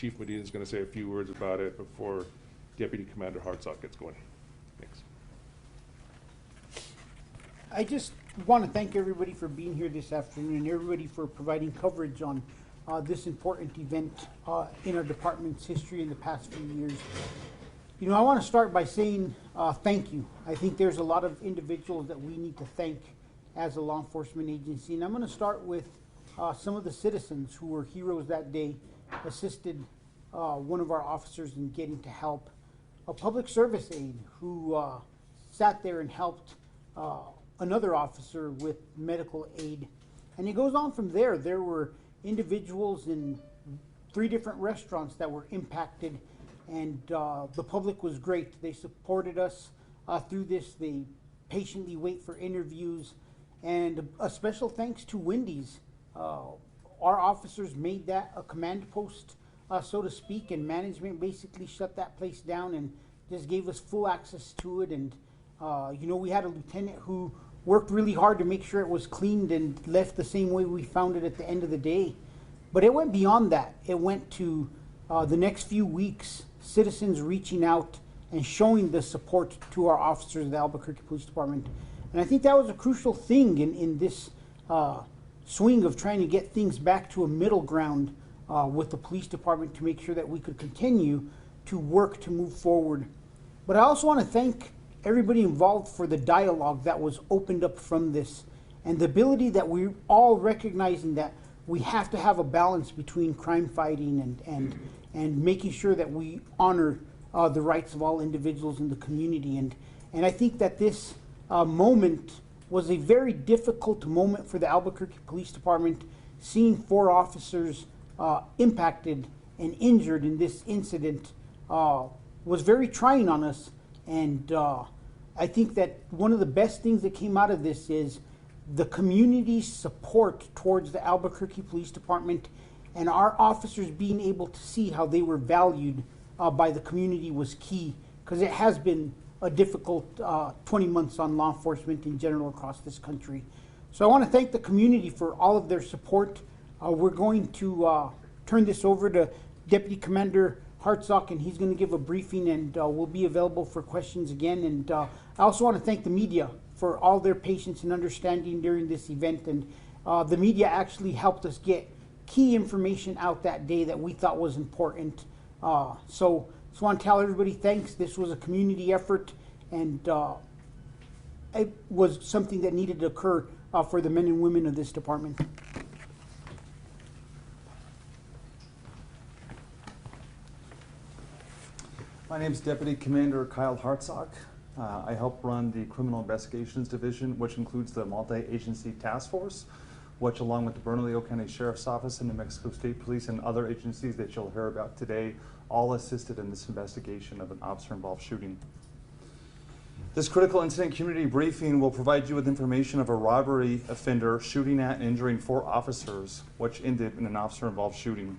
Chief Medina is going to say a few words about it before Deputy Commander Hartsock gets going. Thanks. I just want to thank everybody for being here this afternoon and everybody for providing coverage on this important event in our department's history in the past few years. You know, I want to start by saying thank you. I think there's a lot of individuals that we need to thank as a law enforcement agency, and I'm going to start with some of the citizens who were heroes that day, assisted one of our officers in getting to help. A public service aide who sat there and helped another officer with medical aid. And it goes on from there. There were individuals in 3 different restaurants that were impacted, and the public was great. They supported us through this. They patiently wait for interviews. And a special thanks to Wendy's. Our officers made that a command post, so to speak, and management basically shut that place down and just gave us full access to it. And you know, we had a lieutenant who worked really hard to make sure it was cleaned and left the same way we found it at the end of the day. But it went beyond that. It went to the next few weeks, citizens reaching out and showing the support to our officers of the Albuquerque Police Department. And I think that was a crucial thing in this swing of trying to get things back to a middle ground with the police department to make sure that we could continue to work to move forward. But I also want to thank everybody involved for the dialogue that was opened up from this, and the ability that we're all recognizing that we have to have a balance between crime fighting and making sure that we honor the rights of all individuals in the community. And I think that this moment was a very difficult moment for the Albuquerque Police Department, seeing 4 officers impacted and injured in this incident was very trying on us. And I think that one of the best things that came out of this is the community's support towards the Albuquerque Police Department, and our officers being able to see how they were valued by the community was key, because it has been a difficult 20 months on law enforcement in general across this country. So I want to thank the community for all of their support. We're going to turn this over to Deputy Commander Hartsock, and he's going to give a briefing, and we'll be available for questions again. And I also want to thank the media for all their patience and understanding during this event. And the media actually helped us get key information out that day that we thought was important. So just want to tell everybody thanks. This was a community effort, and it was something that needed to occur for the men and women of this department. My name is Deputy Commander Kyle Hartsock. I help run the Criminal Investigations Division, which includes the Multi-Agency Task Force, which, along with the Bernalillo County Sheriff's Office and New Mexico State Police and other agencies that you'll hear about today, all assisted in this investigation of an officer-involved shooting. This critical incident community briefing will provide you with information of a robbery offender shooting at and injuring 4 officers, which ended in an officer-involved shooting.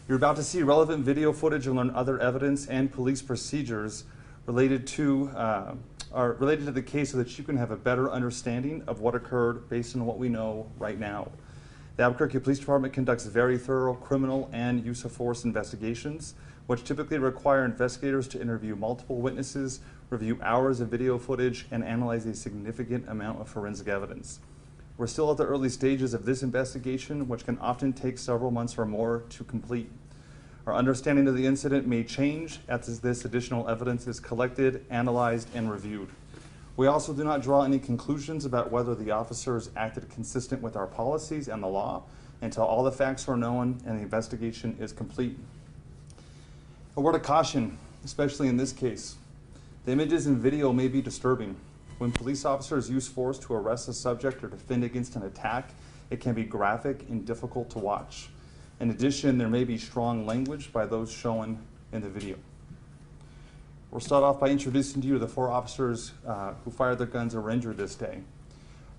You're about to see relevant video footage and learn other evidence and police procedures related to the case, so that you can have a better understanding of what occurred based on what we know right now. The Albuquerque Police Department conducts very thorough criminal and use of force investigations, which typically require investigators to interview multiple witnesses, review hours of video footage, and analyze a significant amount of forensic evidence. We're still at the early stages of this investigation, which can often take several months or more to complete. Our understanding of the incident may change as this additional evidence is collected, analyzed, and reviewed. We also do not draw any conclusions about whether the officers acted consistent with our policies and the law until all the facts are known and the investigation is complete. A word of caution, especially in this case. The images and video may be disturbing. When police officers use force to arrest a subject or defend against an attack, it can be graphic and difficult to watch. In addition, there may be strong language by those shown in the video. We'll start off by introducing to you the 4 officers who fired their guns or were injured this day.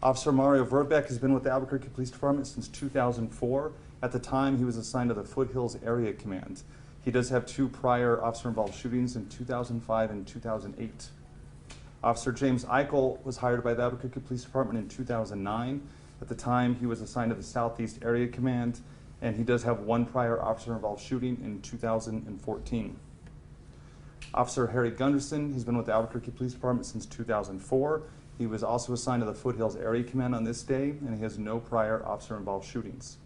Officer Mario Verbeck has been with the Albuquerque Police Department since 2004. At the time, he was assigned to the Foothills Area Command. He does have 2 prior officer-involved shootings in 2005 and 2008. Officer James Eichel was hired by the Albuquerque Police Department in 2009. At the time, he was assigned to the Southeast Area Command, and he does have one prior officer-involved shooting in 2014. Officer Harry Gunderson, he's been with the Albuquerque Police Department since 2004. He was also assigned to the Foothills Area Command on this day, and he has no prior officer-involved shootings.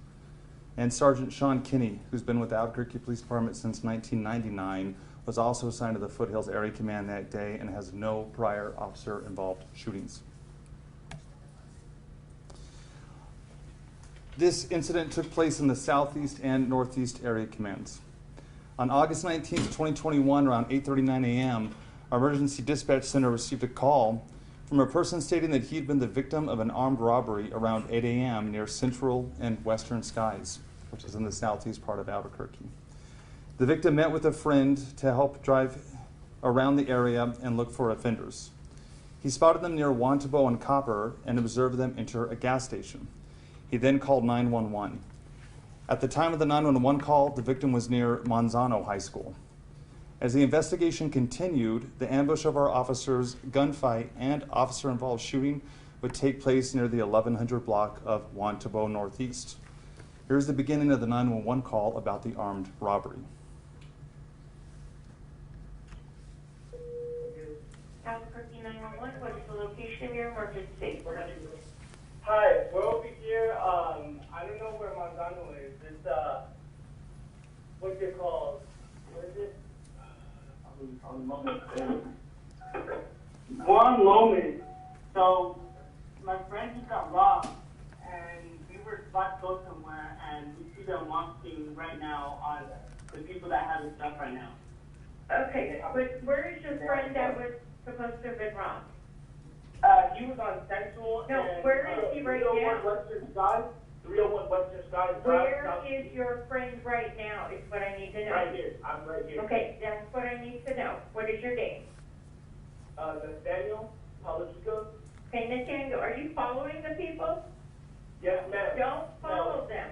And Sergeant Sean Kinney, who's been with the Albuquerque Police Department since 1999, was also assigned to the Foothills Area Command that day and has no prior officer-involved shootings. This incident took place in the Southeast and Northeast Area Commands. On August 19, 2021, around 8:39 a.m., our emergency dispatch center received a call from a person stating that he had been the victim of an armed robbery around 8 a.m. near Central and Western Skies, which is in the southeast part of Albuquerque. The victim met with a friend to help drive around the area and look for offenders. He spotted them near Juan Tabo and Copper and observed them enter a gas station. He then called 911. At the time of the 911 call, the victim was near Manzano High School. As the investigation continued, the ambush of our officers, gunfight, and officer-involved shooting would take place near the 1100 block of Juan Tabo Northeast. Here's the beginning of the 911 call about the armed robbery. Albuquerque 911, what is the location of your emergency? Hi, we're over here. I don't know where Manzano is. It's what's it called? What is it? On Juan Lomas. So my friend just got robbed, and we were about to go somewhere, and we see them walking right now on the people that have the stuff right now. Okay, but where is your friend that was supposed to have been robbed? He was on Central. No, and, where is he right 301 now? Western Skies. 301 Western Skies. Where is your friend right now is what I need to know. Right here. I'm right here. Okay, that's what I need to know. What is your name? Nathaniel Palachico. Okay, Nathaniel, are you following the people? Yes, ma'am. Don't follow them.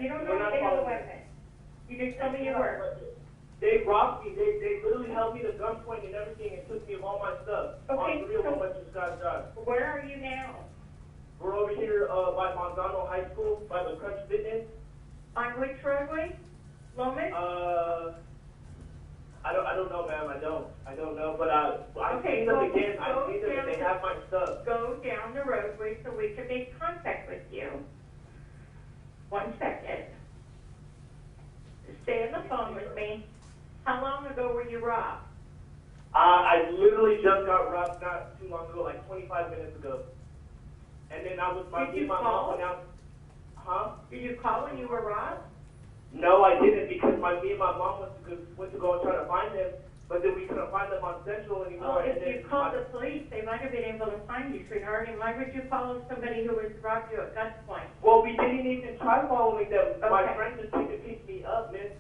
You don't We're know not if they have a following weapon. You just told me you were. They robbed me. They literally held me to gunpoint and everything and took me of all my stuff. Okay, On 301 so- Western Skies Drive. Where are you now? We're over here by Manzano High School, by the Crunch Fitness. On which roadway? Lomas? I don't know, ma'am. I don't know. But I Okay, see them well, again. I go see them and they down have my stuff. Go down the roadway so we can make contact with you. 1 second. Stay on the phone with me. How long ago were you robbed? I literally just got robbed not too long ago, like 25 minutes ago. And then I was Did you my call? mom went out. Huh? Did you call when you were robbed? No, I didn't because me and my mom went to go and try to find them, but then we couldn't find them on Central anymore. Oh, if and then you called the police, they might have been able to find you, sweetheart. And why would you follow somebody who was robbed you at gunpoint? Well, we didn't even try following them. My Okay. friend just came to pick me up, miss.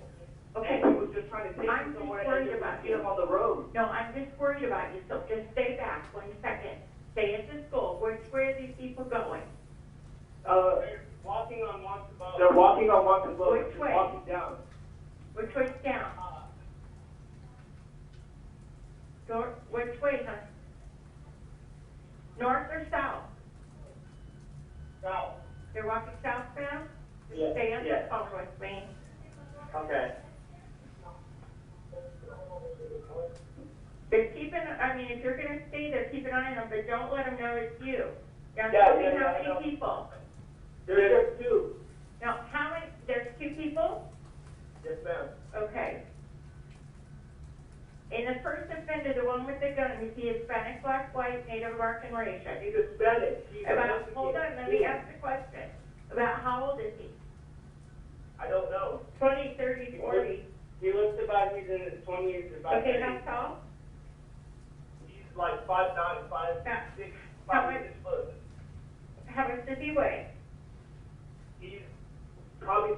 Okay. And he was just trying to take I'm me just somewhere worried and about just you. get him on the road. No, I'm just worried about you, so just stay back 1 second. Stay at the school. Which way are these people going? They're walking on Washington. They're walking on Washington. Which way? Walking down. Which way's down? Which way, huh? North or south? South. They're walking southbound? Yeah, Stay on yeah. the phone with me. Okay. They're keeping, if you're gonna stay there, keep an eye on them, but don't let them know it's you. Now, Yeah, tell me yeah, how I know. many people? There's two. Now, how many, there's 2 people? Yes, ma'am. Okay. And the first offender, the one with the gun, is he Hispanic, black, white, Native American race? He's Hispanic. He's About, hold on, let me Yeah. ask the question. About how old is he? I don't know. 20, 30, 40? He looks about he's in his 20s. Okay, how tall? He's like 5'9", 5'6", How 5'6" much- foot. How much does he weigh? He's probably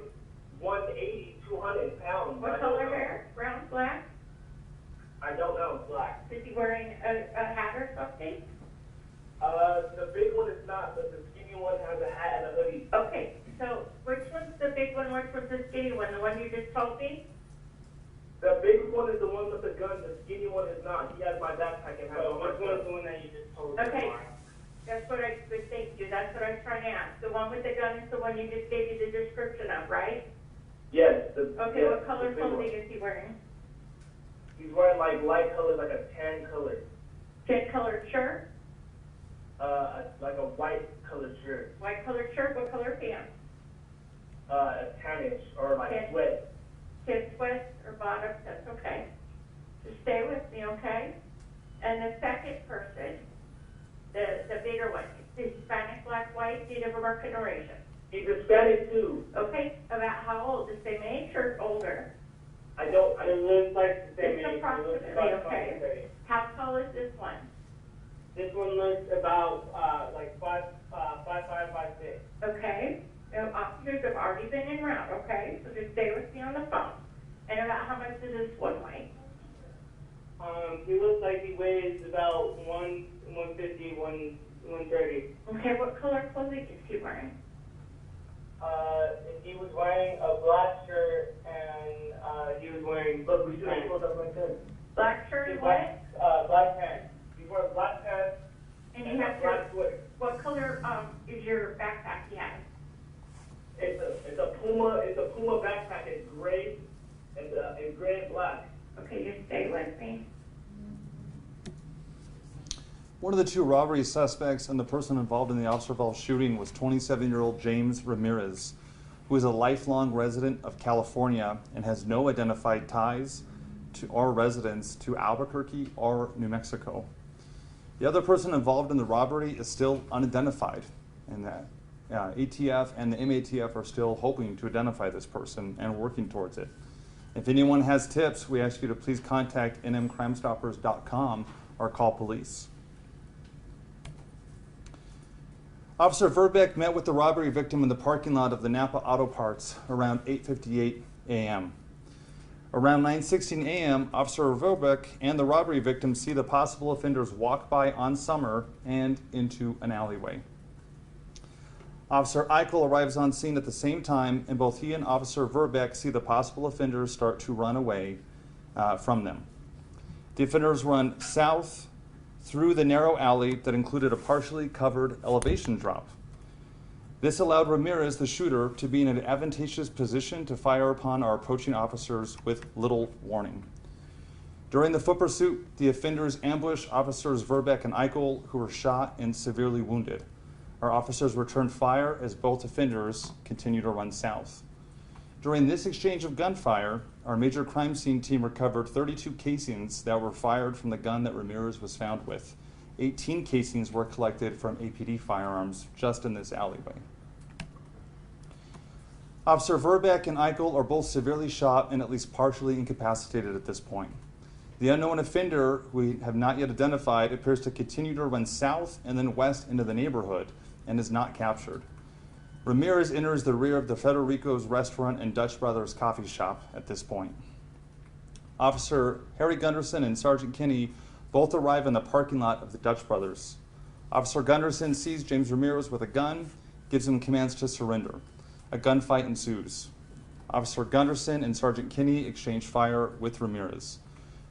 180, 200 pounds. What I don't color know. hair? Brown, black? I don't know. Black. Is he wearing a hat or something? The big one is not, but the skinny one has a hat and a hoodie. Okay, so which one's the big one, which one's the skinny one? The one you just told me? The big one is the one with the gun. The skinny one is not. He has my backpack and has Which one is the one that you just told me? Okay, that's what I would think you. That's what I was trying to ask. The one with the gun is the one you just gave me the description of, right? Yes. Okay, yes, what color the big one. clothing is he wearing? He's wearing like light color, like a tan color. Tan colored shirt? Like a white colored shirt. White colored shirt, what color pants? A tannish or like Tan. sweat. Tan sweats or bottoms, that's okay. Just stay with me, okay? And the second person, the bigger one, is Hispanic, black, white, Native American or Asian? He's Hispanic too. Okay, about how old? The same age or older? I live like the same It's age. approximately, okay. Okay. How tall is this one? This one looks about like 5'5", 5'6". Okay, now officers have already been en route, okay? So just stay with me on the phone. And about how much does this one weigh? He looks like he weighs about 150, 130. Okay, what color clothing is he wearing? He was wearing a black shirt and he was wearing pants. Black shirt and what? Black pants. He wore black pants And and you a have black your, sweater. what color is your backpack he has? It's a Puma backpack. It's gray and gray and black. Okay, just stay with me. One of the two robbery suspects and the person involved in the Officerville shooting was 27-year-old James Ramirez, who is a lifelong resident of California and has no identified ties to or residence to Albuquerque or New Mexico. The other person involved in the robbery is still unidentified, and that ATF and the MATF are still hoping to identify this person and working towards it. If anyone has tips, we ask you to please contact nmcrimestoppers.com or call police. Officer Verbeck met with the robbery victim in the parking lot of the Napa Auto Parts around 8:58 a.m. Around 9:16 a.m., Officer Verbeck and the robbery victim see the possible offenders walk by on Summer and into an alleyway. Officer Eichel arrives on scene at the same time, and both he and Officer Verbeck see the possible offenders start to run away from them. The offenders run south through the narrow alley that included a partially covered elevation drop. This allowed Ramirez, the shooter, to be in an advantageous position to fire upon our approaching officers with little warning. During the foot pursuit, the offenders ambushed Officers Verbeck and Eichel, who were shot and severely wounded. Our officers returned fire as both offenders continued to run south. During this exchange of gunfire, our major crime scene team recovered 32 casings that were fired from the gun that Ramirez was found with. 18 casings were collected from APD firearms just in this alleyway. Officer Verbeck and Eichel are both severely shot and at least partially incapacitated at this point. The unknown offender, who we have not yet identified, appears to continue to run south and then west into the neighborhood and is not captured. Ramirez enters the rear of the Federico's restaurant and Dutch Brothers coffee shop at this point. Officer Harry Gunderson and Sergeant Kinney both arrive in the parking lot of the Dutch Brothers. Officer Gunderson sees James Ramirez with a gun, gives him commands to surrender. A gunfight ensues. Officer Gunderson and Sergeant Kinney exchange fire with Ramirez.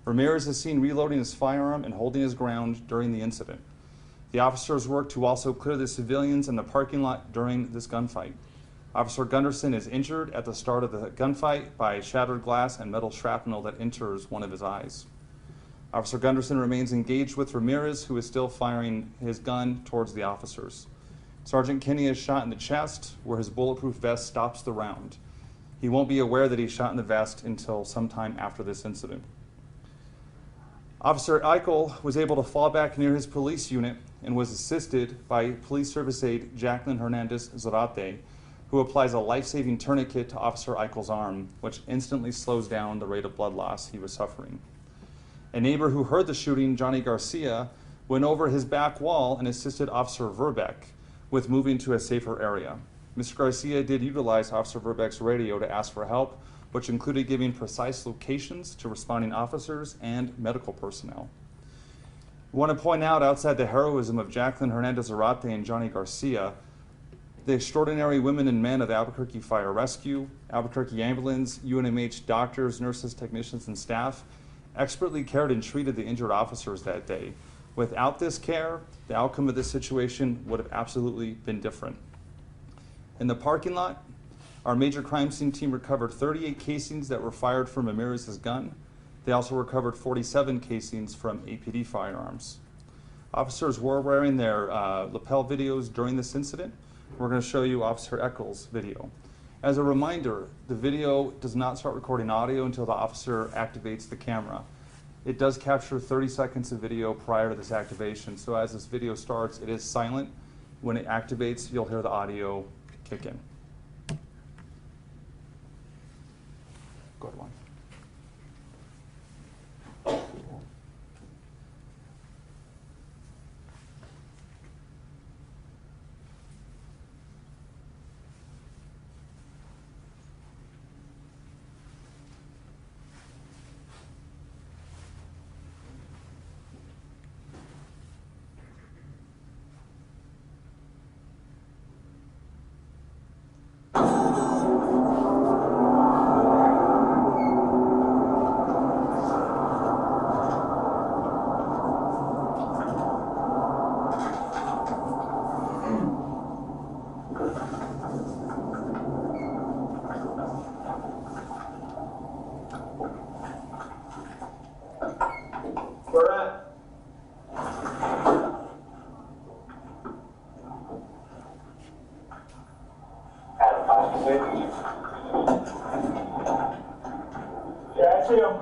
Ramirez is seen reloading his firearm and holding his ground during the incident. The officers work to also clear the civilians in the parking lot during this gunfight. Officer Gunderson is injured at the start of the gunfight by shattered glass and metal shrapnel that enters one of his eyes. Officer Gunderson remains engaged with Ramirez, who is still firing his gun towards the officers. Sergeant Kinney is shot in the chest, where his bulletproof vest stops the round. He won't be aware that he's shot in the vest until sometime after this incident. Officer Eichel was able to fall back near his police unit and was assisted by police service aide Jacqueline Hernandez Zarate, who applies a life-saving tourniquet to Officer Eichel's arm, which instantly slows down the rate of blood loss he was suffering. A neighbor who heard the shooting, Johnny Garcia, went over his back wall and assisted Officer Verbeck with moving to a safer area. Mr. Garcia did utilize Officer Verbeck's radio to ask for help, which included giving precise locations to responding officers and medical personnel. I want to point out, outside the heroism of Jacqueline Hernandez Zarate and Johnny Garcia, the extraordinary women and men of Albuquerque Fire Rescue, Albuquerque Ambulance, UNMH doctors, nurses, technicians, and staff expertly cared and treated the injured officers that day. Without this care, the outcome of this situation would have absolutely been different. In the parking lot, Our major crime scene team recovered 38 casings that were fired from Ramirez's gun. They also recovered 47 casings from APD firearms. Officers were wearing their lapel videos during this incident. We're going to show you Officer Eccles' video. As a reminder, the video does not start recording audio until the officer activates the camera. It does capture 30 seconds of video prior to this activation, so as this video starts, it is silent. When it activates, you'll hear the audio kick in. Go ahead, Juan. Where at? Yeah, I see him.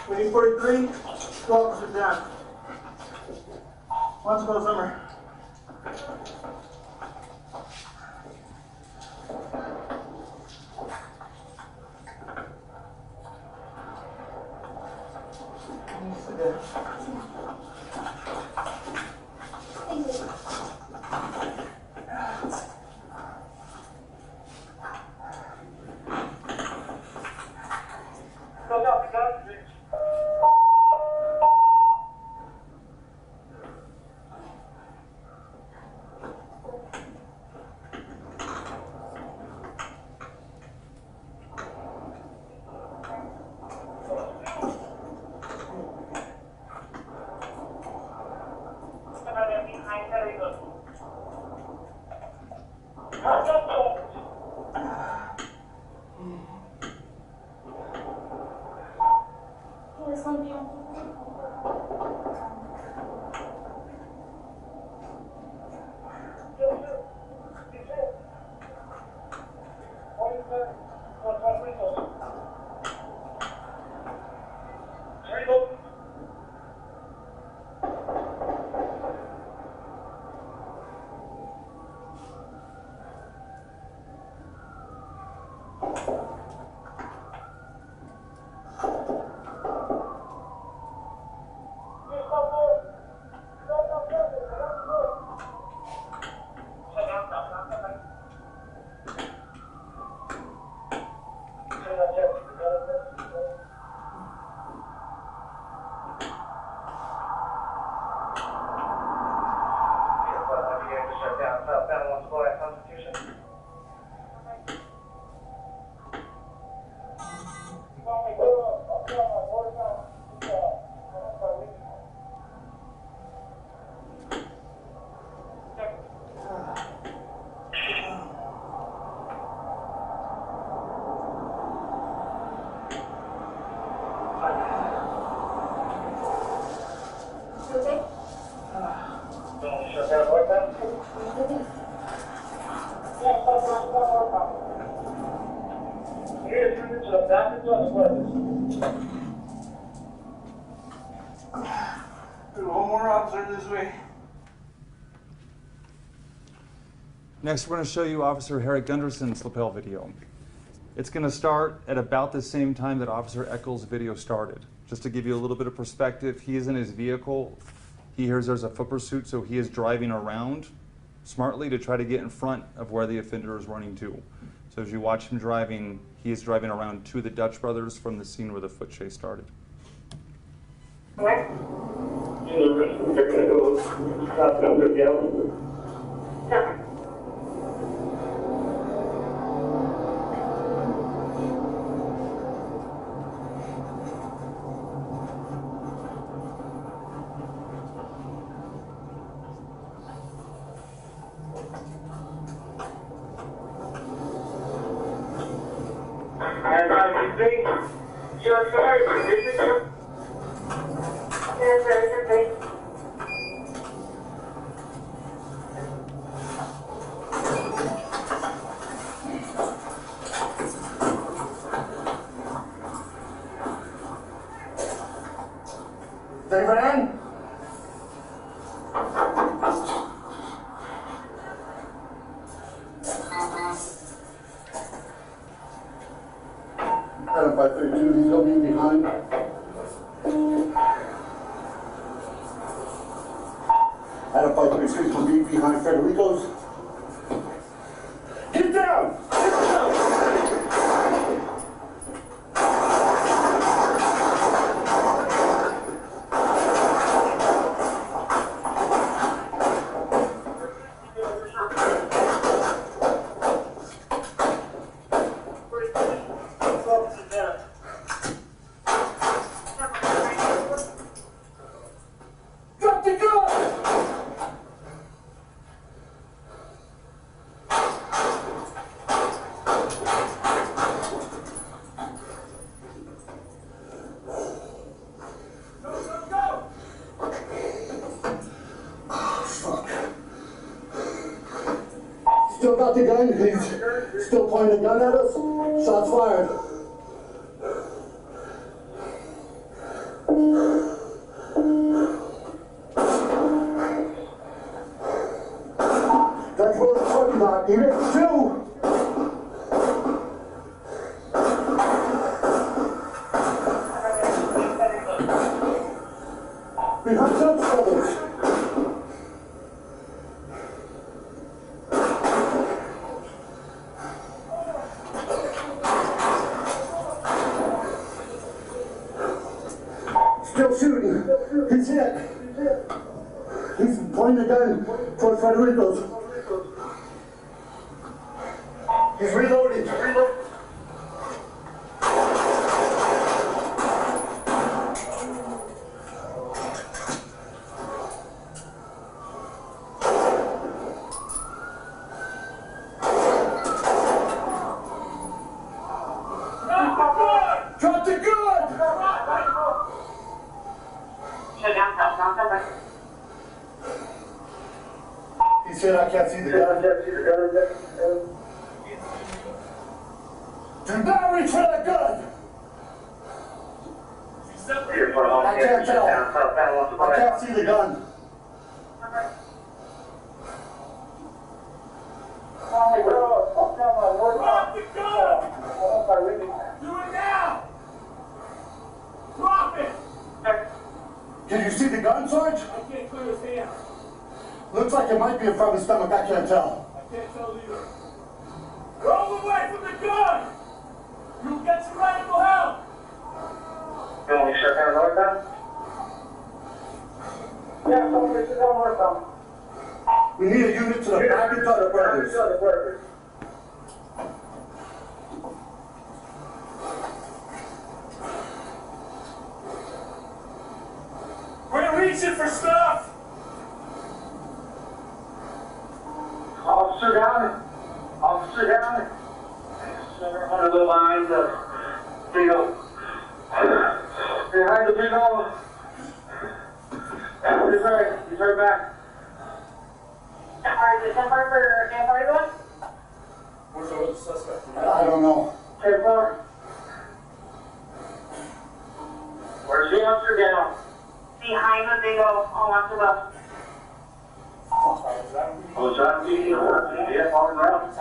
We need 43, 2 officers down. Let's go, Summer. One more officer this way. Next, we're going to show you Officer Harry Gunderson's lapel video. It's going to start at about the same time that Officer Eccles' video started. Just to give you a little bit of perspective, he is in his vehicle. He hears there's a foot pursuit, so he is driving around smartly to try to get in front of where the offender is running to. So as you watch him driving, he is driving around to the Dutch brothers from the scene where the foot chase started. Adam 532, he's gonna be behind. Adam 532 is gonna be behind Federico's. Get down! Get down! Still got the gun? He's still pointing the gun at us? Shots fired. That's what we're talking about. Even two. Behind Dutch brothers. Still shooting. He's hit. He's pointing the gun towards Federico's. He's reloading. Drop the gun! He said, I can't see the gun. Do not reach for that gun! I can't tell. I can't see the gun. Drop the gun! Do it now! Drop it! Did you see the gun, Sarge? I can't clear his hand. Looks like it might be from his stomach. I can't tell. I can't tell either. Roll away from the gun! You'll get some medical help! You want me to shut down the north Yeah, someone should go north. We need a unit to the back of the brothers. We're reaching for stuff! Officer down. Officer down. Somewhere under the line, the big old. Behind the big old. He's right back. Or is it 10 for 41? Where's the suspect? I don't know. 10 4. Where's the officer down? Behind the big old, on the left. Oh, so I'm getting yeah, all around.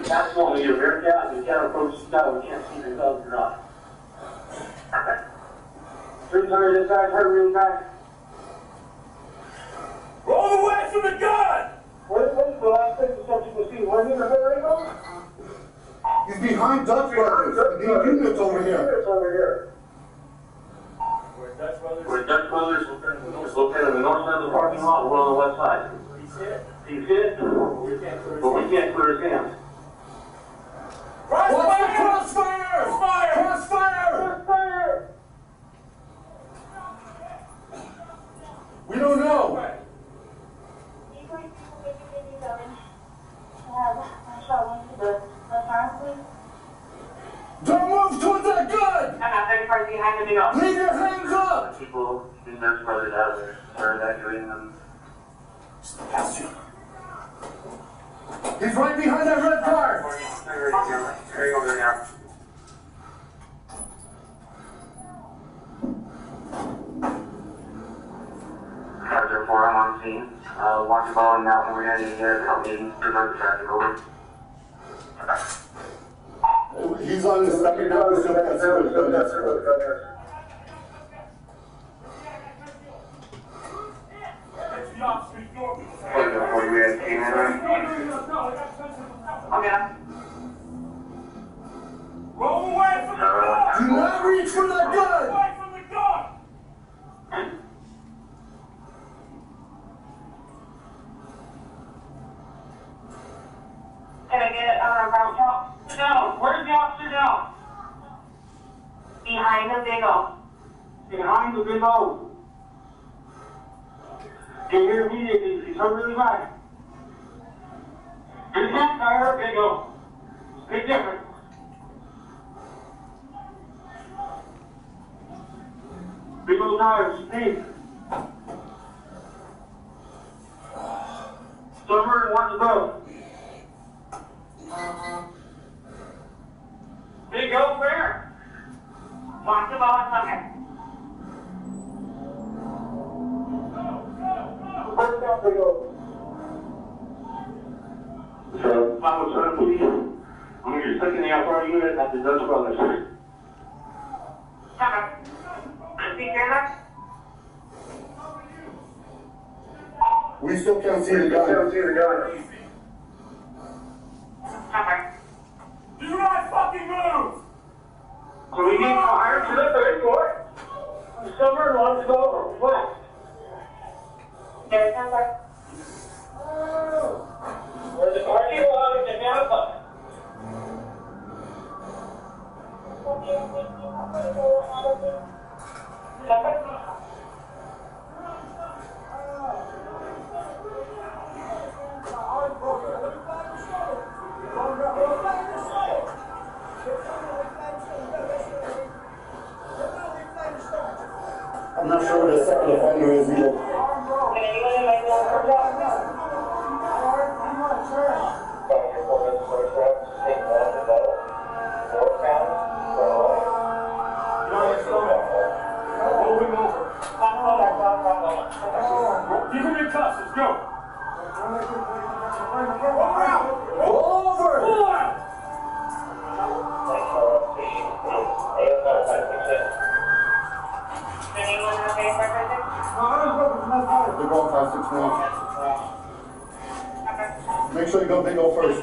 That's one you're very down. You can't approach the sky. We can't see the dogs or not. 300 inside, hurt really bad. Roll away from the gun! What's the last thing you said you could see? Where's the Federico? He's behind Dutch Brothers. The unit's over here. It's over here. Where Dutch Brothers is located on the north side of the parking lot, we're on the west side. He's hit, but we can't clear his hands. Crossfire! Crossfire! Crossfire! Fire! We don't know. Don't move towards that gun! I'm not 35 behind the big old. Leave your hands up! People in Dutch Brothers out there are evacuating them. Past you. He's right behind that red car. Hurry over there now. Charger 4, I'm on scene. Watch the ball and mountain. We're going to help me divert traffic over. He's on his second now. He's still got some gun. Charger 4, we have team in there. Okay. Roll away from the gun! Do not reach for that gun! Away from the gun! Can I get route count? Down. Where's the officer down? Behind the big O. Behind the big O. Get here immediately. He's hurt really bad. Big neck, I hurt big O. Big difference. Big O tires, speed. Summer wants to go. Big O where? Watch the ball and something. Where's that big O? So, I was trying to put you. I'm going to get stuck in the outside unit at the Dutch Brothers. Okay. See here that? We still can't see the gun. Okay. Do not fucking move! So we need fire to the third floor. Summer wants to go west. There's number. Where's the parking lot of the Napa? I'm not sure where the second offender is either. Can anyone in my phone come down? Moving over. Give him your cuffs, let's go. Over! Pull out! Anyone have a record? They're going 561. Make sure you go big O first.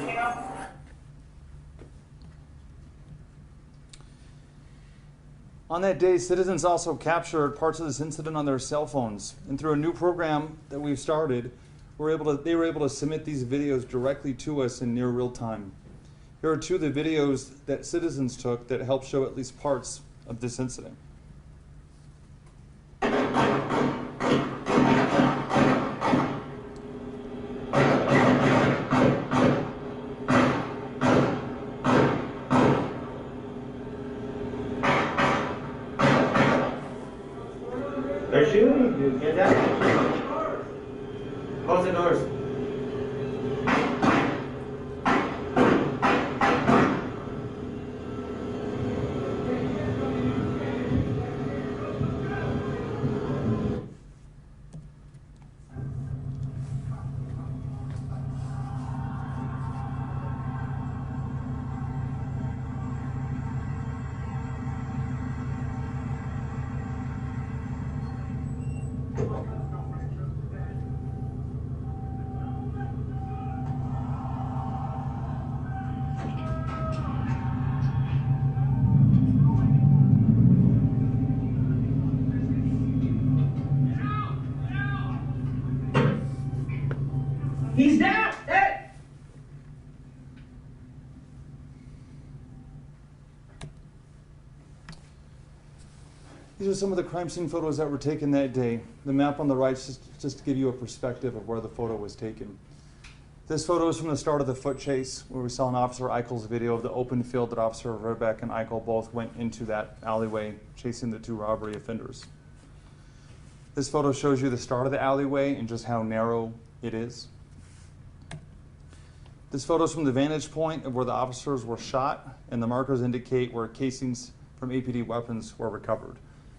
On that day, citizens also captured parts of this incident on their cell phones. And through a new program that we've started, they were able to submit these videos directly to us in near real time. Here are two of the videos that citizens took that help show at least parts of this incident. They're shooting, dude. Get down. Close the doors. He's down, dead. These are some of the crime scene photos that were taken that day. The map on the right is just to give you a perspective of where the photo was taken. This photo is from the start of the foot chase, where we saw in Officer Eichel's video of the open field that Officer Verbeck and Eichel both went into that alleyway chasing the two robbery offenders. This photo shows you the start of the alleyway and just how narrow it is. This photo is from the vantage point of where the officers were shot, and the markers indicate where casings from APD weapons were recovered.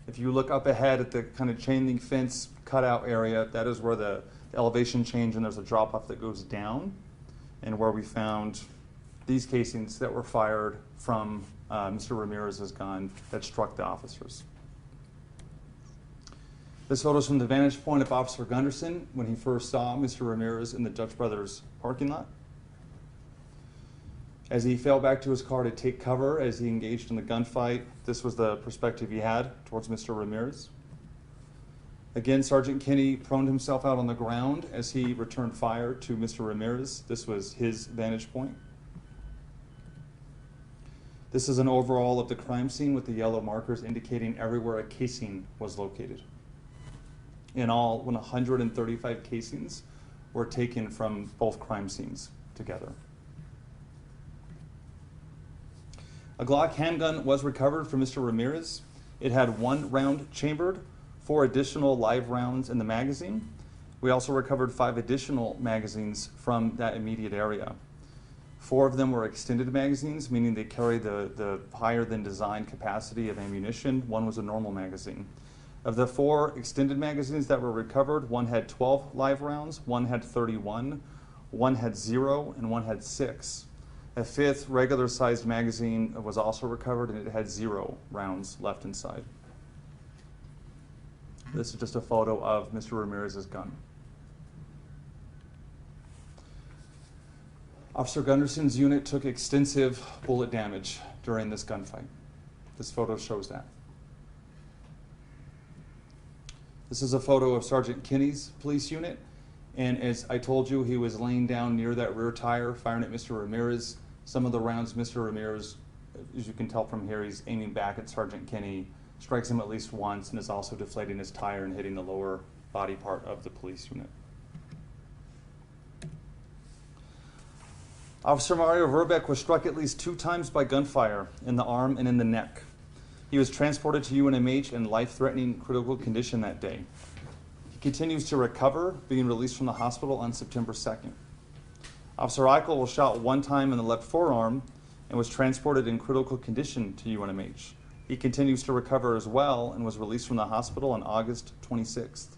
If you look up ahead at the kind of chain link fence cutout area, that is where the elevation change, and there's a drop off that goes down, and where we found these casings that were fired from Mr. Ramirez's gun that struck the officers. This photo is from the vantage point of Officer Gunderson when he first saw Mr. Ramirez in the Dutch Brothers parking lot. As he fell back to his car to take cover as he engaged in the gunfight, this was the perspective he had towards Mr. Ramirez. Again, Sergeant Kinney proned himself out on the ground as he returned fire to Mr. Ramirez. This was his vantage point. This is an overall of the crime scene with the yellow markers indicating everywhere a casing was located. In all, 135 casings were taken from both crime scenes together. A Glock handgun was recovered from Mr. Ramirez. It had 1 round chambered, 4 additional live rounds in the magazine. We also recovered 5 additional magazines from that immediate area. 4 of them were extended magazines, meaning they carry the higher than design capacity of ammunition. 1 was a normal magazine. Of the 4 extended magazines that were recovered, 1 had 12 live rounds, 1 had 31, 1 had 0, and 1 had 6. A 5th regular sized magazine was also recovered, and it had 0 rounds left inside. This is just a photo of Mr. Ramirez's gun. Officer Gunderson's unit took extensive bullet damage during this gunfight. This photo shows that. This is a photo of Sergeant Kinney's police unit, and as I told you, he was laying down near that rear tire, firing at Mr. Ramirez. Some of the rounds, Mr. Ramirez, as you can tell from here, he's aiming back at Sergeant Kinney, strikes him at least once, and is also deflating his tire and hitting the lower body part of the police unit. Officer Mario Verbeck was struck at least 2 times by gunfire in the arm and in the neck. He was transported to UNMH in life-threatening critical condition that day. He continues to recover, being released from the hospital on September 2nd. Officer Eichel was shot 1 time in the left forearm and was transported in critical condition to UNMH. He continues to recover as well and was released from the hospital on August 26th.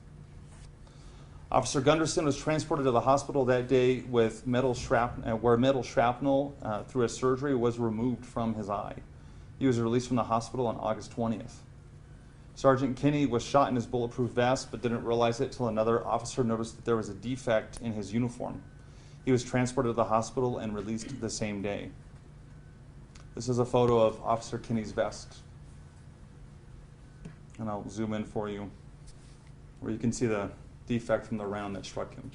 Officer Gunderson was transported to the hospital that day with where metal shrapnel through a surgery was removed from his eye. He was released from the hospital on August 20th. Sergeant Kinney was shot in his bulletproof vest but didn't realize it till another officer noticed that there was a defect in his uniform. He was transported to the hospital and released the same day. This is a photo of Officer Kinney's vest. And I'll zoom in for you, where you can see the defect from the round that struck him.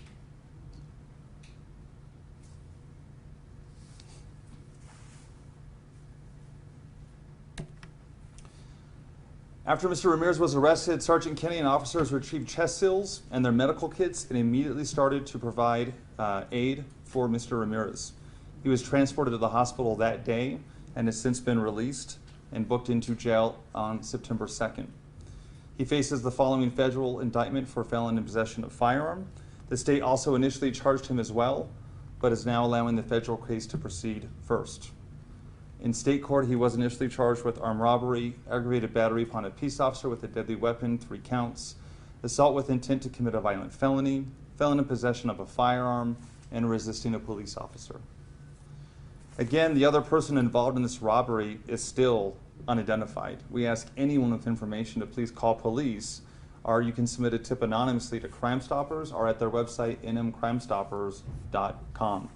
After Mr. Ramirez was arrested, Sergeant Kinney and officers retrieved chest seals and their medical kits and immediately started to provide aid for Mr. Ramirez. He was transported to the hospital that day and has since been released and booked into jail on September 2nd. He faces the following federal indictment for felon in possession of firearm. The state also initially charged him as well, but is now allowing the federal case to proceed first. In state court, he was initially charged with armed robbery, aggravated battery upon a peace officer with a deadly weapon, 3 counts, assault with intent to commit a violent felony, felon in possession of a firearm, and resisting a police officer. Again, the other person involved in this robbery is still unidentified. We ask anyone with information to please call police, or you can submit a tip anonymously to Crime Stoppers or at their website, nmcrimestoppers.com.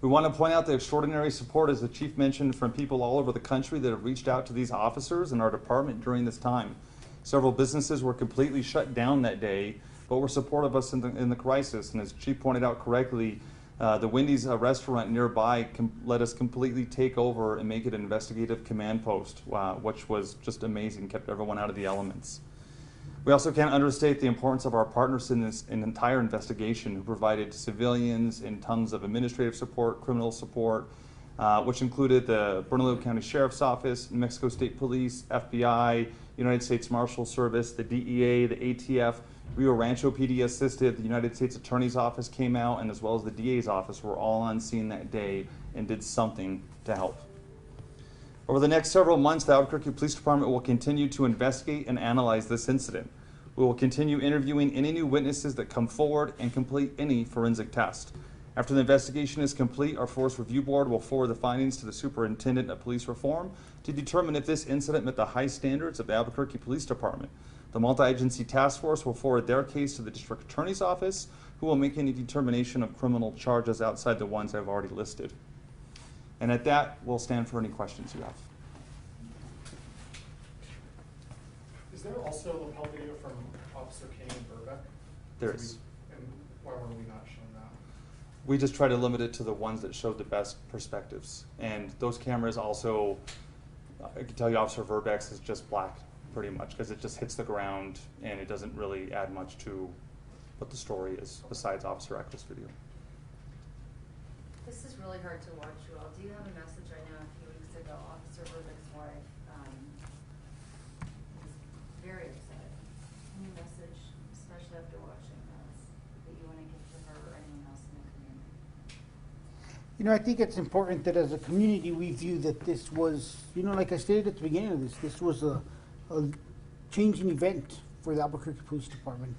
We want to point out the extraordinary support, as the chief mentioned, from people all over the country that have reached out to these officers and our department during this time. Several businesses were completely shut down that day but were supportive of us in the crisis. And as Chief pointed out correctly, the Wendy's restaurant nearby let us completely take over and make it an investigative command post, which was just amazing, kept everyone out of the elements. We also can't understate the importance of our partners in this entire investigation, who provided civilians and tons of administrative support, criminal support, which included the Bernalillo County Sheriff's Office, New Mexico State Police, FBI, United States Marshal Service, the DEA, the ATF, Rio Rancho PD assisted, the United States Attorney's Office came out, and as well as the DA's office were all on scene that day and did something to help. Over the next several months, the Albuquerque Police Department will continue to investigate and analyze this incident. We will continue interviewing any new witnesses that come forward and complete any forensic test. After the investigation is complete, our Force Review Board will forward the findings to the Superintendent of Police Reform to determine if this incident met the high standards of the Albuquerque Police Department. The Multi-Agency Task Force will forward their case to the District Attorney's Office, who will make any determination of criminal charges outside the ones I've already listed. And at that, we'll stand for any questions you have. Is there also a lapel video from Officer King and Burbeck? There is. And why were we not shown that? We just try to limit it to the ones that showed the best perspectives. And those cameras also, I can tell you Officer Verbeck's is just black pretty much, because it just hits the ground and it doesn't really add much to what the story is besides Officer Eccles' video. This is really hard to watch, you all. Do you have a message? I know a few weeks ago, Officer Verbeck's wife was very upset. Any message, especially after watching this, that you want to give to her or anyone else in the community? You know, I think it's important that as a community we view that this was, you know, like I stated at the beginning of this was a changing event for the Albuquerque Police Department.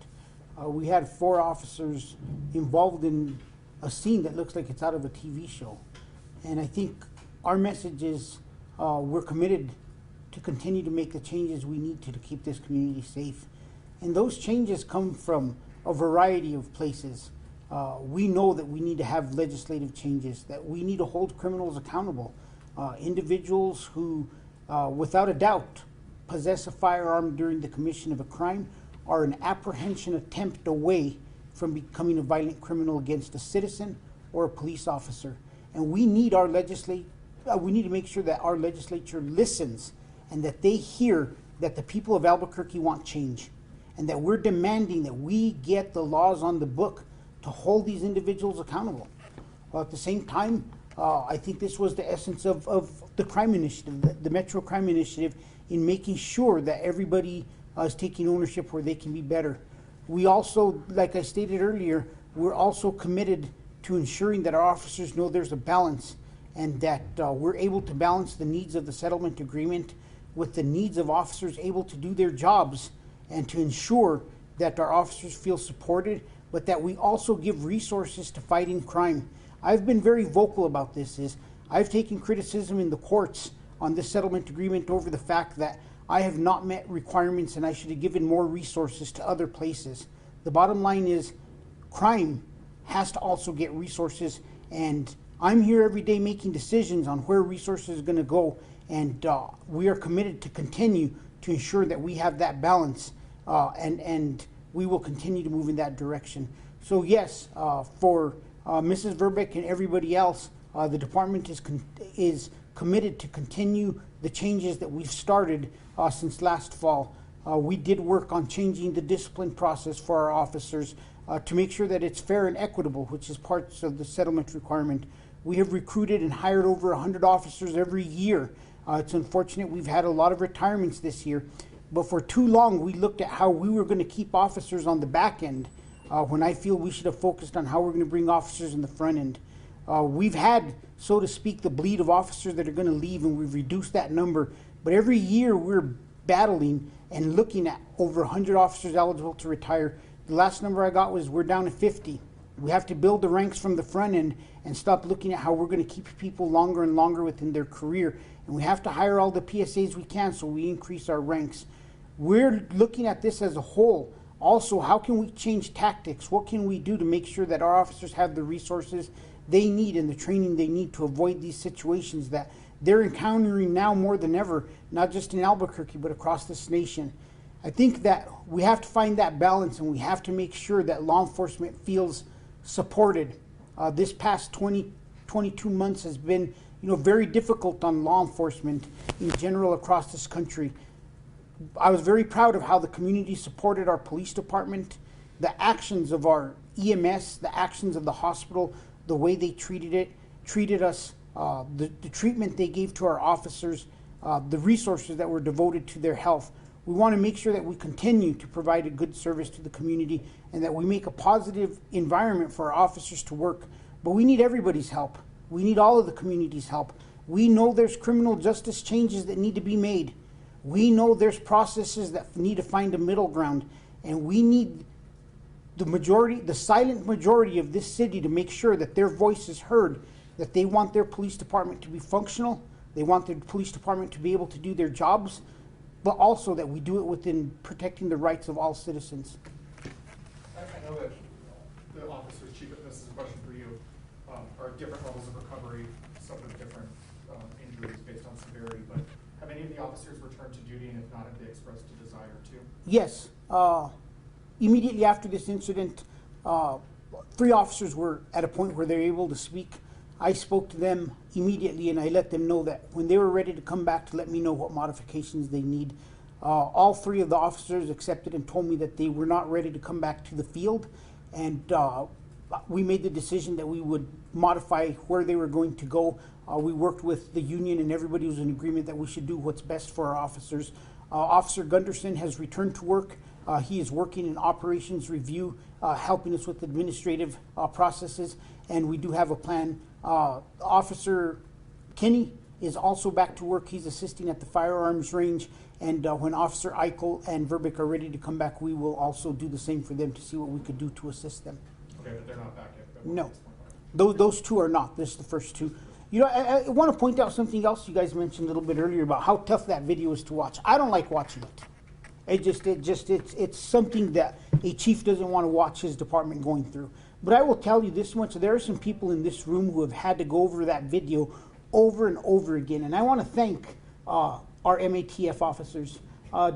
We had 4 officers involved in a scene that looks like it's out of a TV show. And I think our message is we're committed to continue to make the changes we need to keep this community safe. And those changes come from a variety of places. We know that we need to have legislative changes, that we need to hold criminals accountable. Individuals who, without a doubt, possess a firearm during the commission of a crime are an apprehension attempt away from becoming a violent criminal against a citizen or a police officer. And we need our we need to make sure that our legislature listens and that they hear that the people of Albuquerque want change, and that we're demanding that we get the laws on the book to hold these individuals accountable. At the same time, I think this was the essence of the crime initiative, the Metro Crime Initiative, in making sure that everybody is taking ownership where they can be better. We also, like I stated earlier, we're also committed to ensuring that our officers know there's a balance, and that we're able to balance the needs of the settlement agreement with the needs of officers able to do their jobs, and to ensure that our officers feel supported, but that we also give resources to fighting crime. I've been very vocal about this. I've taken criticism in the courts on this settlement agreement over the fact that I have not met requirements and I should have given more resources to other places. The bottom line is crime has to also get resources, and I'm here every day making decisions on where resources are going to go, and we are committed to continue to ensure that we have that balance, and we will continue to move in that direction. So yes, for Mrs. Verbeck and everybody else, the department is committed to continue the changes that we've started since last fall. We did work on changing the discipline process for our officers to make sure that it's fair and equitable, which is parts of the settlement requirement. We have recruited and hired over 100 officers every year. It's unfortunate we've had a lot of retirements this year, but for too long we looked at how we were going to keep officers on the back end, when I feel we should have focused on how we're going to bring officers in the front end. We've had, so to speak, the bleed of officers that are going to leave, and we've reduced that number. But every year we're battling and looking at over 100 officers eligible to retire. The last number I got was we're down to 50. We have to build the ranks from the front end and stop looking at how we're going to keep people longer and longer within their career. And we have to hire all the PSAs we can so we increase our ranks. We're looking at this as a whole. Also, how can we change tactics? What can we do to make sure that our officers have the resources they need and the training they need to avoid these situations that they're encountering now more than ever, not just in Albuquerque, but across this nation. I think that we have to find that balance, and we have to make sure that law enforcement feels supported. This past 22 months has been, very difficult on law enforcement in general across this country. I was very proud of how the community supported our police department, the actions of our EMS, the actions of the hospital, the way they treated us, the treatment they gave to our officers, the resources that were devoted to their health. We want to make sure that we continue to provide a good service to the community and that we make a positive environment for our officers to work. But we need everybody's help. We need all of the community's help. We know there's criminal justice changes that need to be made. We know there's processes that need to find a middle ground. And we need the silent majority of this city to make sure that their voice is heard, that they want their police department to be functional, they want their police department to be able to do their jobs, but also that we do it within protecting the rights of all citizens. I know that the officers, Chief, this is a question for you, are at different levels of recovery, some with different injuries based on severity, but have any of the officers returned to duty, and if not, have they expressed a desire to? Yes. Immediately after this incident, 3 officers were at a point where they were able to speak. I spoke to them immediately, and I let them know that when they were ready to come back, to let me know what modifications they need. All 3 of the officers accepted and told me that they were not ready to come back to the field, and we made the decision that we would modify where they were going to go. We worked with the union, and everybody was in agreement that we should do what's best for our officers. Officer Gunderson has returned to work. He is working in operations review, helping us with administrative processes, and we do have a plan. Officer Kenny is also back to work. He's assisting at the firearms range, and when Officer Eichel and Verbeek are ready to come back, we will also do the same for them to see what we could do to assist them. Okay, but they're not back yet? No. Those 2 are not. This is the first 2. I want to point out something else you guys mentioned a little bit earlier about how tough that video is to watch. I don't like watching it. It's something that a chief doesn't want to watch his department going through. But I will tell you this much: there are some people in this room who have had to go over that video over and over again. And I want to thank our MATF officers,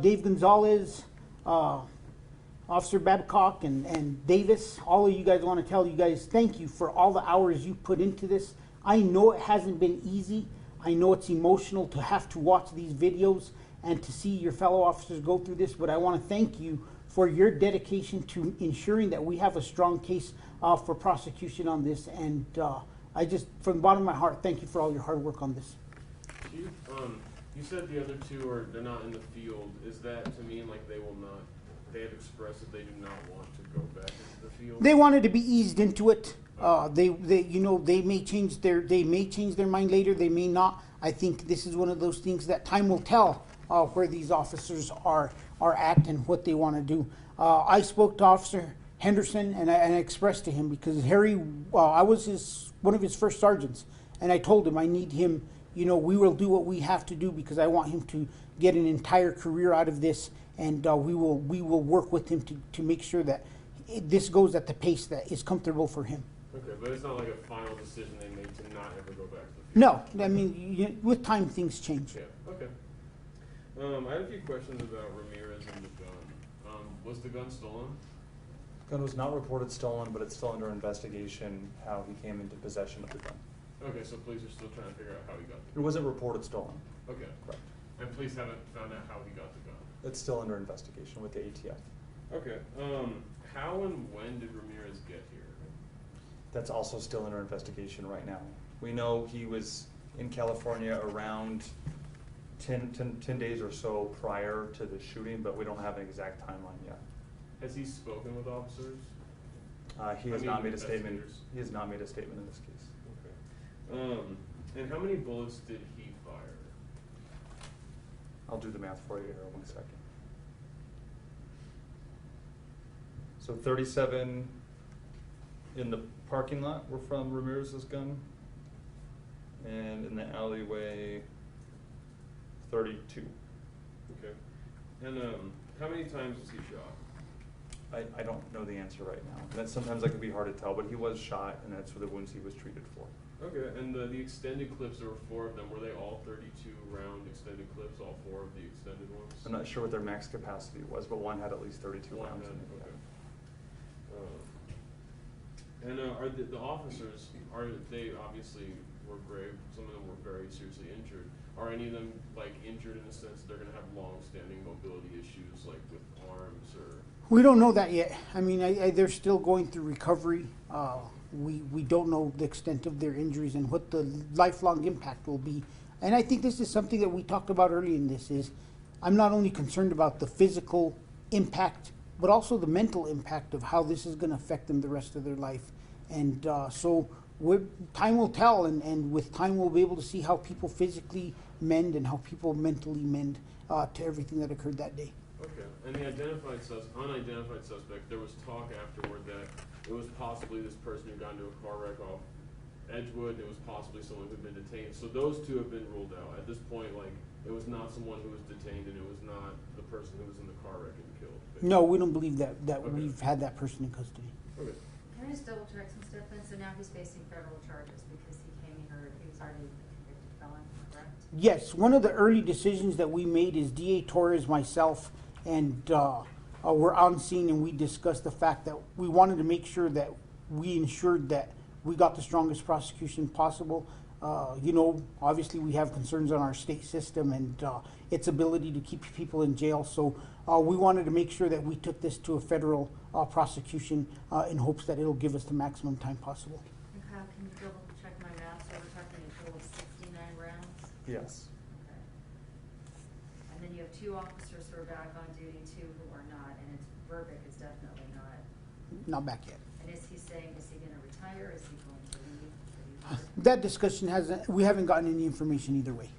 Dave Gonzalez, Officer Babcock, and Davis. All of you guys, want to tell you guys thank you for all the hours you put into this. I know it hasn't been easy. I know it's emotional to have to watch these videos and to see your fellow officers go through this, but I want to thank you for your dedication to ensuring that we have a strong case for prosecution on this. And I just, from the bottom of my heart, thank you for all your hard work on this. Chief, you said the other 2 they're not in the field. Is that to mean like they will not? They have expressed that they do not want to go back into the field. They wanted to be eased into it. They may change their mind later. They may not. I think this is one of those things that time will tell where these officers are at and what they want to do. I spoke to Officer Henderson, and I expressed to him, because Harry, I was one of his first sergeants, and I told him I need him. We will do what we have to do, because I want him to get an entire career out of this, and we will work with him to make sure that this goes at the pace that is comfortable for him. Okay, but it's not like a final decision they made to not ever go back to the field. No, I mean, with time things change. Yeah. Okay. I had a few questions about Ramirez and the gun. Was the gun stolen? Gun was not reported stolen, but it's still under investigation how he came into possession of the gun. Okay, so police are still trying to figure out how he got the It gun. wasn't reported stolen. Okay. Correct. And police haven't found out how he got the gun. It's still under investigation with the ATF. Okay. How and when did Ramirez get here? That's also still under investigation right now. We know he was in California around 10 days or so prior to the shooting, but we don't have an exact timeline yet. Has he spoken with officers? He has not made a statement. He has not made a statement in this case. Okay. And how many bullets did he fire? I'll do the math for you here in 1 second. So 37 in the parking lot were from Ramirez's gun, and in the alleyway, 32. Okay. And how many times was he shot? I don't know the answer right now. Sometimes that can be hard to tell, but he was shot, and that's for the wounds he was treated for. Okay, and the extended clips, there were 4 of them. Were they all 32 round extended clips, all 4 of the extended ones? I'm not sure what their max capacity was, but one had at least 32 One rounds had, in it. okay. Are the officers, are they obviously were grave, some of them were very seriously injured. Are any of them like injured in the sense that they're gonna have long-standing mobility issues like with arms or? We don't know that yet. I mean, they're still going through recovery. We don't know the extent of their injuries and what the lifelong impact will be. And I think this is something that we talked about earlier in this is, I'm not only concerned about the physical impact, but also the mental impact of how this is going to affect them the rest of their life. And so time will tell, and with time we'll be able to see how people physically mend and how people mentally mend to everything that occurred that day. Okay, and the unidentified suspect, there was talk afterward that it was possibly this person who got into a car wreck off Edgewood, it was possibly someone who'd been detained. So those 2 have been ruled out. At this point, like, it was not someone who was detained and it was not the person who was in the car wreck and killed. Basically. No, we don't believe that Okay. we've had that person in custody. Okay. Can I just double check some stuff then? So now he's facing federal charges because he came here, he was already a convicted felon, correct? Yes, one of the early decisions that we made is DA Torres, myself, and we're on scene, and we discussed the fact that we wanted to make sure that we ensured that we got the strongest prosecution possible. You know, obviously we have concerns on our state system and its ability to keep people in jail. So we wanted to make sure that we took this to a federal prosecution in hopes that it'll give us the maximum time possible. And Kyle, can you double check my math? So we're talking a total of 69 rounds? Yes. Okay. And then you have 2 officers who are back on duty, 2 who are not, and it's Burbick is definitely not. Not back yet. And is he gonna retire? Is he going to leave? That discussion we haven't gotten any information either way.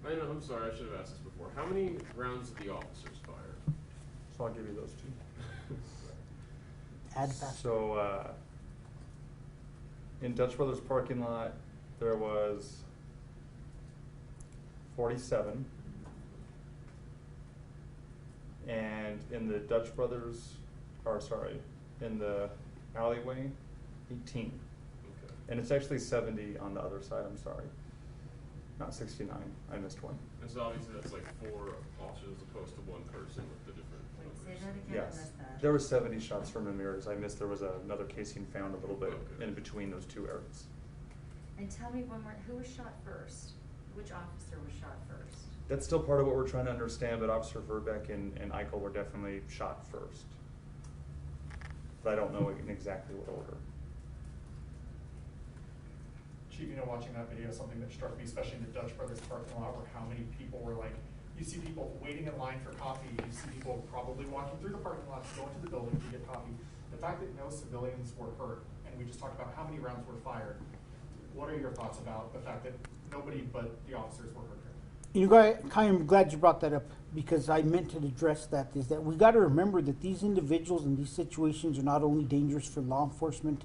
I know, I'm sorry, I should have asked this before. How many rounds did the officers fire? So I'll give you those 2. Add fast. So in Dutch Brothers parking lot, there was 47. And in the Dutch Brothers, in the alleyway, 18. Okay. And it's actually 70 on the other side, I'm sorry. Not 69, I missed one. And so obviously that's like 4 officers as opposed to 1 person with the different Wait, numbers. say that again? I Yes, missed that. there were 70 shots from the mirrors. I missed there was another casing found a little bit Okay. in between those 2 areas. And tell me one more, who was shot first? Which officer was shot first? That's still part of what we're trying to understand, but Officer Verbeck and Eichel were definitely shot first. But I don't know in exactly what order. Chief, you know, watching that video, something that struck me, especially in the Dutch Brothers parking lot, where how many people were like, you see people waiting in line for coffee, you see people probably walking through the parking lot to go into the building to get coffee. The fact that no civilians were hurt, and we just talked about how many rounds were fired, what are your thoughts about the fact that nobody but the officers were hurt? You know, I'm glad you brought that up because I meant to address that, is that we got to remember that these individuals in these situations are not only dangerous for law enforcement,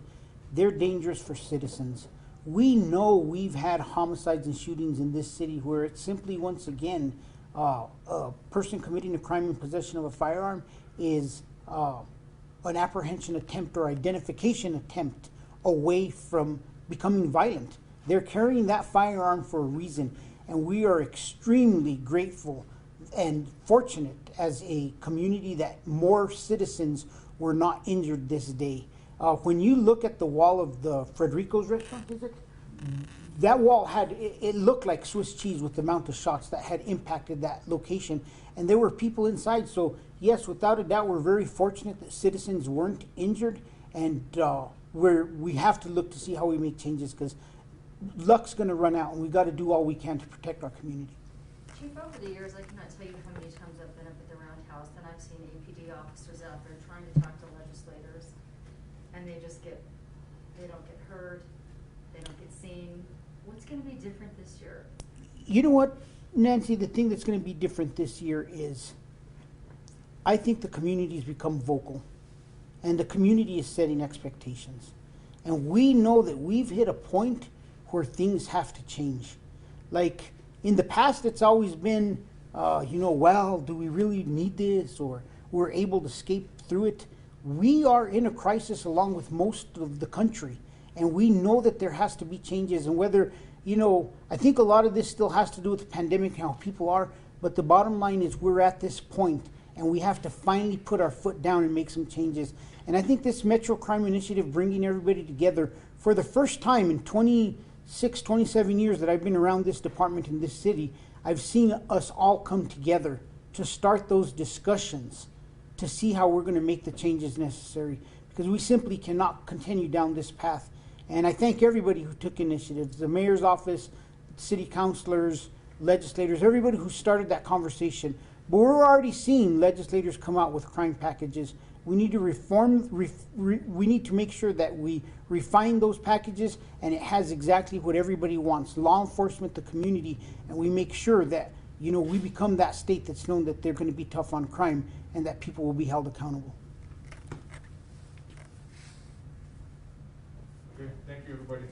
they're dangerous for citizens. We know we've had homicides and shootings in this city where it's simply, once again, a person committing a crime in possession of a firearm is an apprehension attempt or identification attempt away from becoming violent. They're carrying that firearm for a reason. And we are extremely grateful and fortunate as a community that more citizens were not injured this day. When you look at the wall of the Frederico's restaurant, is it? That wall it looked like Swiss cheese with the amount of shots that had impacted that location. And there were people inside. So yes, without a doubt, we're very fortunate that citizens weren't injured. And we have to look to see how we make changes because luck's going to run out, and we've got to do all we can to protect our community. Chief, over the years, I cannot tell you how many times I've been up at the Roundhouse and I've seen APD officers out there trying to talk to legislators, and they don't get heard, they don't get seen. What's going to be different this year? You know what, Nancy, the thing that's going to be different this year is I think the community's become vocal, and the community is setting expectations. And we know that we've hit a point where things have to change. Like in the past, it's always been, well, do we really need this? Or we're able to escape through it. We are in a crisis along with most of the country. And we know that there has to be changes, and whether, you know, I think a lot of this still has to do with the pandemic and how people are, but the bottom line is we're at this point and we have to finally put our foot down and make some changes. And I think this Metro Crime Initiative, bringing everybody together for the first time in 26, 27 years that I've been around this department in this city, I've seen us all come together to start those discussions to see how we're going to make the changes necessary, because we simply cannot continue down this path. And I thank everybody who took initiatives, the mayor's office, city councilors, legislators, everybody who started that conversation. But we're already seeing legislators come out with crime packages. We need to we need to make sure that we refine those packages and it has exactly what everybody wants, law enforcement, the community, and we make sure that, you know, we become that state that's known that they're going to be tough on crime and that people will be held accountable. Okay, thank you, everybody.